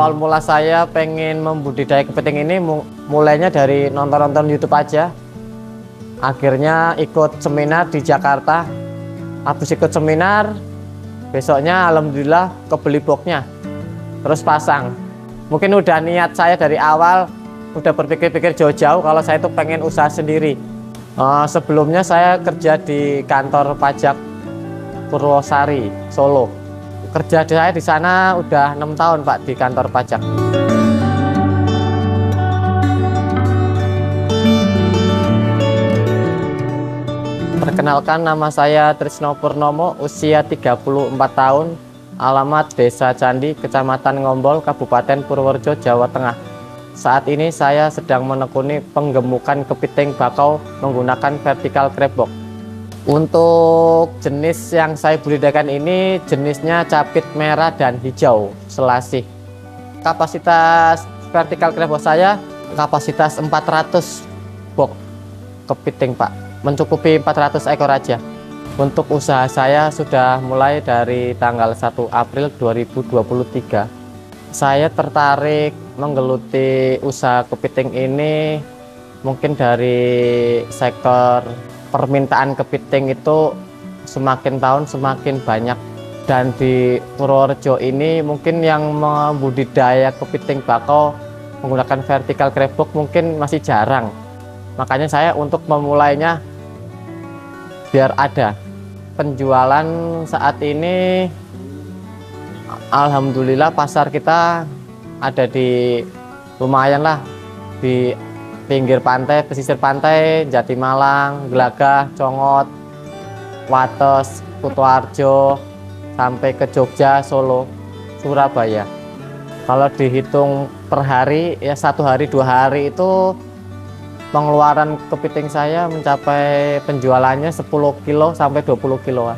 Awal mula saya pengen membudidaya kepiting ini mulainya dari nonton-nonton YouTube aja. Akhirnya ikut seminar di Jakarta. Habis ikut seminar, besoknya alhamdulillah kebeli boxnya, terus pasang. Mungkin udah niat saya dari awal, udah berpikir-pikir jauh-jauh kalau saya itu pengen usaha sendiri. Sebelumnya saya kerja di kantor pajak Purwosari, Solo. Kerja saya di sana udah 6 tahun Pak di kantor pajak. Perkenalkan, nama saya Trisno Purnomo, usia 34 tahun, alamat Desa Candi, Kecamatan Ngombol, Kabupaten Purworejo, Jawa Tengah. Saat ini saya sedang menekuni penggemukan kepiting bakau menggunakan vertical crab box. Untuk jenis yang saya budidayakan ini jenisnya capit merah dan hijau selasih. Kapasitas vertical crab box saya kapasitas 400 box kepiting Pak, mencukupi 400 ekor aja. Untuk usaha saya sudah mulai dari tanggal 1 April 2023. Saya tertarik menggeluti usaha kepiting ini mungkin dari sektor permintaan kepiting itu semakin tahun semakin banyak, dan di Purworejo ini mungkin yang membudidaya kepiting bakau menggunakan vertical crab box mungkin masih jarang. Makanya saya untuk memulainya biar ada penjualan saat ini. Alhamdulillah pasar kita ada di lumayan lah, di pinggir pantai, pesisir pantai, Jatimalang, Glagah, Congot, Wates, Kutoarjo, sampai ke Jogja, Solo, Surabaya. Kalau dihitung per hari, ya 1 hari 2 hari itu pengeluaran kepiting saya mencapai penjualannya 10 kilo sampai 20 kilo.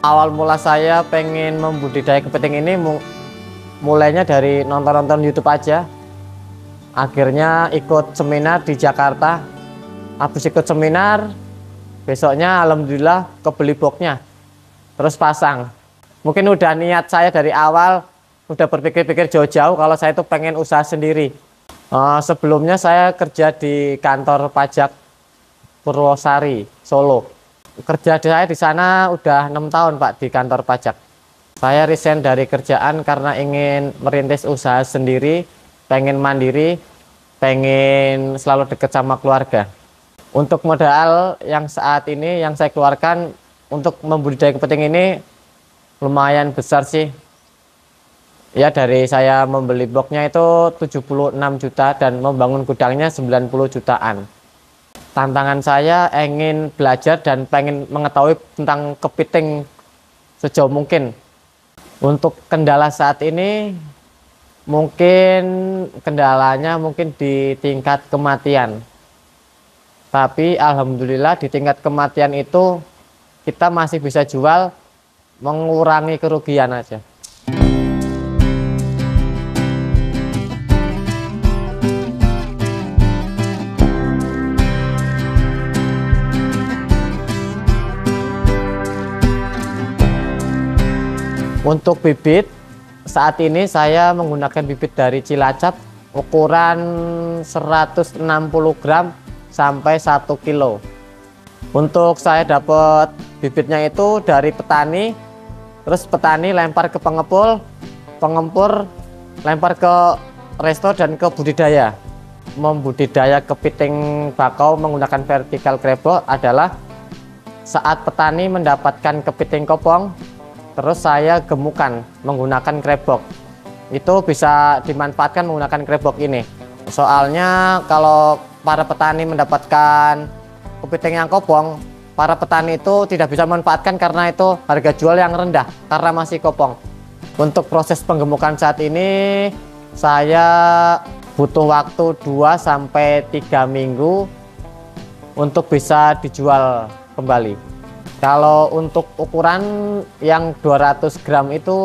Awal mula saya pengen membudidaya kepiting ini mulainya dari nonton-nonton YouTube aja. Akhirnya ikut seminar di Jakarta. Habis ikut seminar, besoknya alhamdulillah kebeli boxnya, terus pasang. Mungkin udah niat saya dari awal, udah berpikir-pikir jauh-jauh kalau saya itu pengen usaha sendiri. Sebelumnya saya kerja di kantor pajak Purwosari, Solo. Kerja saya di sana udah 6 tahun Pak di kantor pajak. Saya resign dari kerjaan karena ingin merintis usaha sendiri, pengen mandiri, pengen selalu dekat sama keluarga. Untuk modal yang saat ini yang saya keluarkan untuk membudidaya kepiting ini lumayan besar sih. Ya, dari saya membeli boxnya itu 76 juta dan membangun gudangnya 90 jutaan. Tantangan saya ingin belajar dan pengen mengetahui tentang kepiting sejauh mungkin. Untuk kendala saat ini mungkin kendalanya mungkin di tingkat kematian. Tapi alhamdulillah di tingkat kematian itu kita masih bisa jual, mengurangi kerugian aja. Untuk bibit, saat ini saya menggunakan bibit dari Cilacap ukuran 160 gram sampai 1 kilo. Untuk saya dapat bibitnya itu dari petani, terus petani lempar ke pengepul, pengempur lempar ke resto dan ke budidaya. Membudidaya kepiting bakau menggunakan vertical crab box adalah saat petani mendapatkan kepiting kopong, terus saya gemukan menggunakan crab box. Itu bisa dimanfaatkan menggunakan crab box ini. Soalnya kalau para petani mendapatkan kepiting yang kopong, para petani itu tidak bisa memanfaatkan karena itu harga jual yang rendah karena masih kopong. Untuk proses penggemukan saat ini saya butuh waktu 2-3 minggu untuk bisa dijual kembali. Kalau untuk ukuran yang 200 gram itu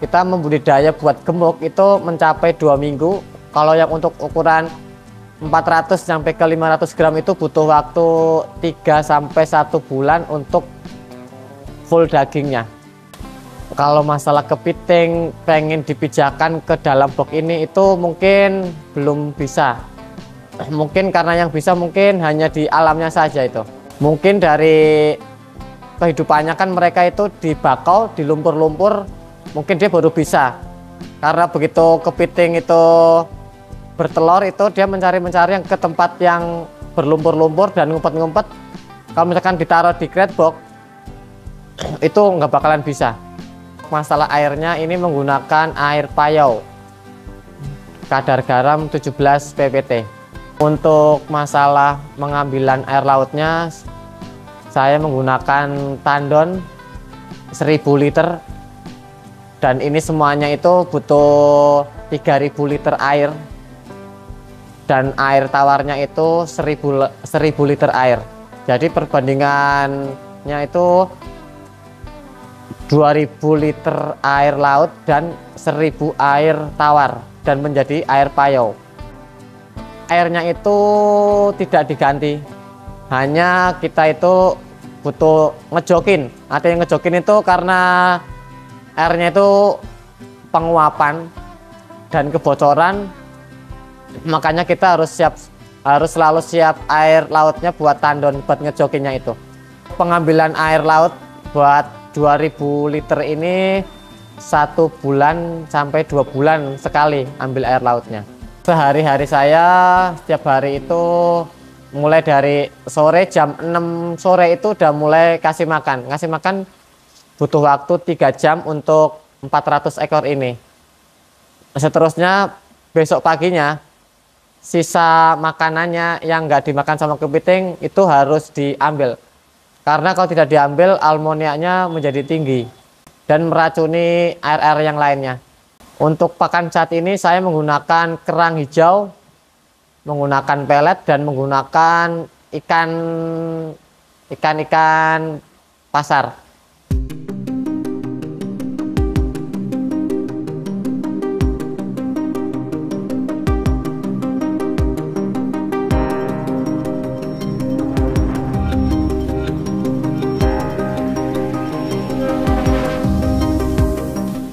kita membudidaya buat gemuk itu mencapai 2 minggu. Kalau yang untuk ukuran 400 sampai ke 500 gram itu butuh waktu 3 sampai 1 bulan untuk full dagingnya. Kalau masalah kepiting pengen dipijakan ke dalam box ini itu mungkin belum bisa. Mungkin karena yang bisa mungkin hanya di alamnya saja itu. Mungkin dari kehidupannya kan mereka itu di bakau, di lumpur-lumpur, mungkin dia baru bisa. Karena begitu kepiting itu bertelur itu dia mencari yang ke tempat yang berlumpur-lumpur dan ngumpet-ngumpet. Kalau misalkan ditaruh di crate box itu nggak bakalan bisa. Masalah airnya ini menggunakan air payau, kadar garam 17 ppt. Untuk masalah pengambilan air lautnya, saya menggunakan tandon 1000 liter, dan ini semuanya itu butuh 3000 liter air, dan air tawarnya itu 1000 liter air. Jadi perbandingannya itu 2000 liter air laut dan 1000 air tawar dan menjadi air payau. Airnya itu tidak diganti, hanya kita itu butuh ngejokin. Artinya ngejokin itu karena airnya itu penguapan dan kebocoran, makanya kita harus selalu siap air lautnya buat tandon buat ngejokinnya itu. Pengambilan air laut buat 2000 liter ini 1 bulan sampai 2 bulan sekali ambil air lautnya. Sehari-hari saya setiap hari itu mulai dari sore jam 6 sore itu udah mulai kasih makan. Ngasih makan butuh waktu 3 jam untuk 400 ekor ini. Seterusnya besok paginya sisa makanannya yang nggak dimakan sama kepiting itu harus diambil. Karena kalau tidak diambil almoniaknya menjadi tinggi dan meracuni air-air yang lainnya. Untuk pakan saat ini saya menggunakan kerang hijau, menggunakan pelet, dan menggunakan ikan pasar.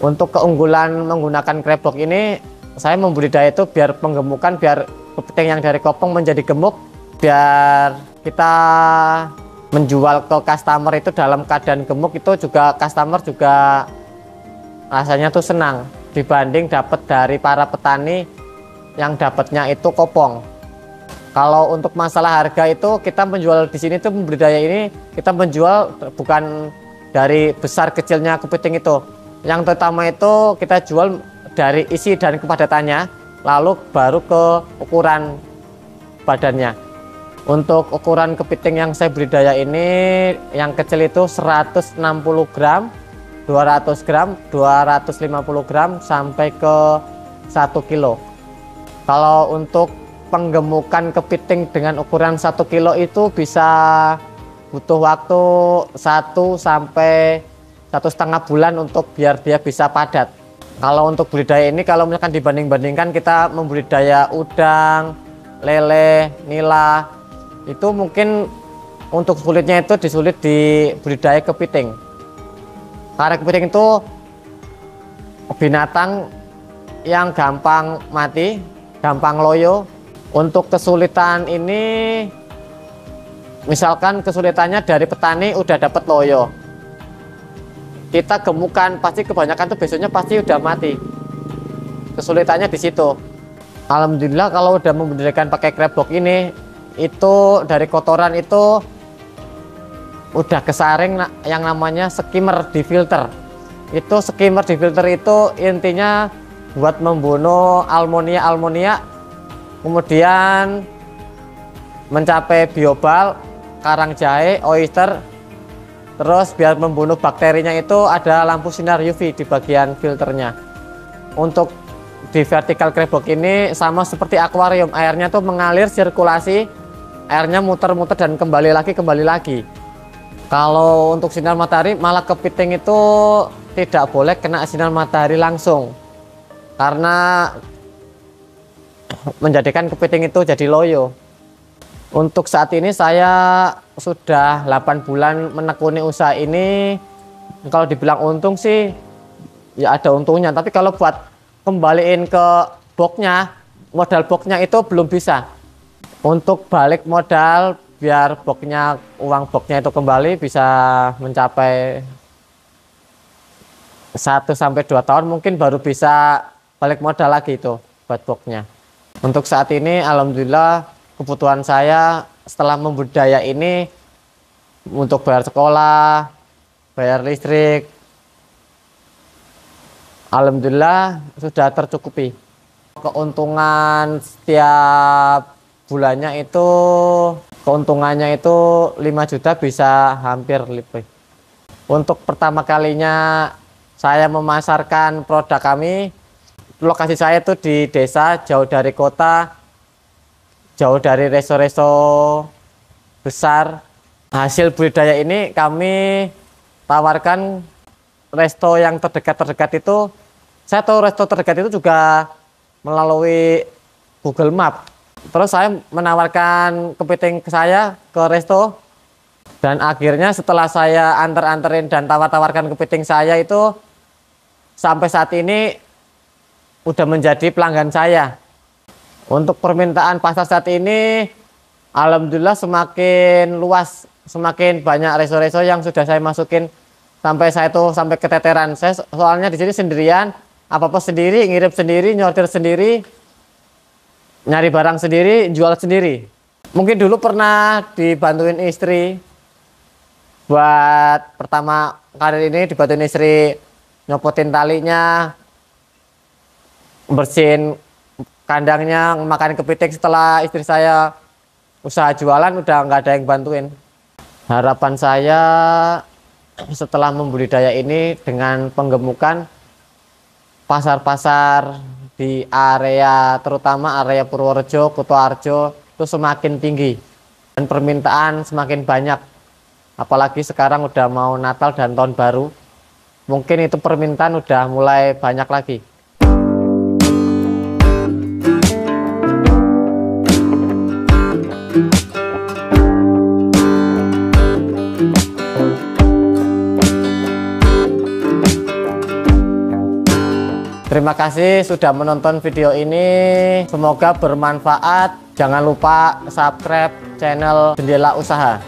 Untuk keunggulan menggunakan crate box ini, saya membudidaya itu biar penggemukan, biar kepiting yang dari kopong menjadi gemuk, biar kita menjual ke customer itu dalam keadaan gemuk, itu juga customer juga rasanya tuh senang dibanding dapat dari para petani yang dapatnya itu kopong. Kalau untuk masalah harga itu kita menjual di sini tuh membudidaya ini kita menjual bukan dari besar kecilnya kepiting itu. Yang terutama itu kita jual dari isi dan kepadatannya, lalu baru ke ukuran badannya. Untuk ukuran kepiting yang saya budidaya ini, yang kecil itu 160 gram, 200 gram, 250 gram, sampai ke 1 kilo. Kalau untuk penggemukan kepiting dengan ukuran 1 kilo itu bisa butuh waktu 1 sampai 1,5 bulan untuk biar dia bisa padat. Kalau untuk budidaya ini, kalau misalkan dibanding-bandingkan kita membudidaya udang, lele, nila, itu mungkin untuk sulitnya itu disulit di budidaya kepiting. Karena kepiting itu binatang yang gampang mati, gampang loyo. Untuk kesulitan ini, misalkan kesulitannya dari petani udah dapat loyo, kita gemukan pasti kebanyakan tuh besoknya pasti udah mati. Kesulitannya di situ. Alhamdulillah kalau udah membudidayakan pakai crate box ini, itu dari kotoran itu udah kesaring yang namanya skimmer di filter. Itu skimmer di filter itu intinya buat membunuh almonia, kemudian mencapai biobal, karang jahe, oyster. Terus biar membunuh bakterinya itu ada lampu sinar UV di bagian filternya. Untuk di vertical crate box ini sama seperti akuarium, airnya tuh mengalir sirkulasi, airnya muter-muter dan kembali lagi. Kalau untuk sinar matahari, malah kepiting itu tidak boleh kena sinar matahari langsung, karena menjadikan kepiting itu jadi loyo. Untuk saat ini saya sudah 8 bulan menekuni usaha ini. Kalau dibilang untung sih ya ada untungnya. Tapi kalau buat kembaliin ke boxnya, modal boxnya itu belum bisa. Untuk balik modal biar boxnya, uang boxnya itu kembali bisa mencapai 1 sampai 2 tahun, mungkin baru bisa balik modal lagi itu buat boxnya. Untuk saat ini alhamdulillah kebutuhan saya setelah membudidaya ini untuk bayar sekolah, bayar listrik, alhamdulillah sudah tercukupi. Keuntungan setiap bulannya itu, keuntungannya itu 5 juta bisa hampir lebih. Untuk pertama kalinya saya memasarkan produk kami, lokasi saya itu di desa, jauh dari kota, jauh dari resto-resto besar. Hasil budidaya ini kami tawarkan resto yang terdekat itu. Saya tahu resto terdekat itu juga melalui Google Map. Terus saya menawarkan kepiting saya ke resto, dan akhirnya setelah saya anterin dan tawar-tawarkan kepiting saya itu, sampai saat ini udah menjadi pelanggan saya. Untuk permintaan pasar saat ini alhamdulillah semakin luas, semakin banyak resto-resto yang sudah saya masukin, sampai saya tuh sampai keteteran. Saya soalnya di sini sendirian, apa-apa sendiri, ngirim sendiri, nyortir sendiri, nyari barang sendiri, jual sendiri. Mungkin dulu pernah dibantuin istri, buat pertama kali ini dibantuin istri nyopotin talinya, bersihin kandangnya, makan kepiting. Setelah istri saya usaha jualan udah nggak ada yang bantuin. Harapan saya setelah membudidaya ini dengan penggemukan pasar-pasar di area, terutama area Purworejo, Kutoarjo itu semakin tinggi dan permintaan semakin banyak. Apalagi sekarang udah mau Natal dan Tahun Baru, mungkin itu permintaan udah mulai banyak lagi. Terima kasih sudah menonton video ini. Semoga bermanfaat. Jangan lupa subscribe channel Jendela Usaha.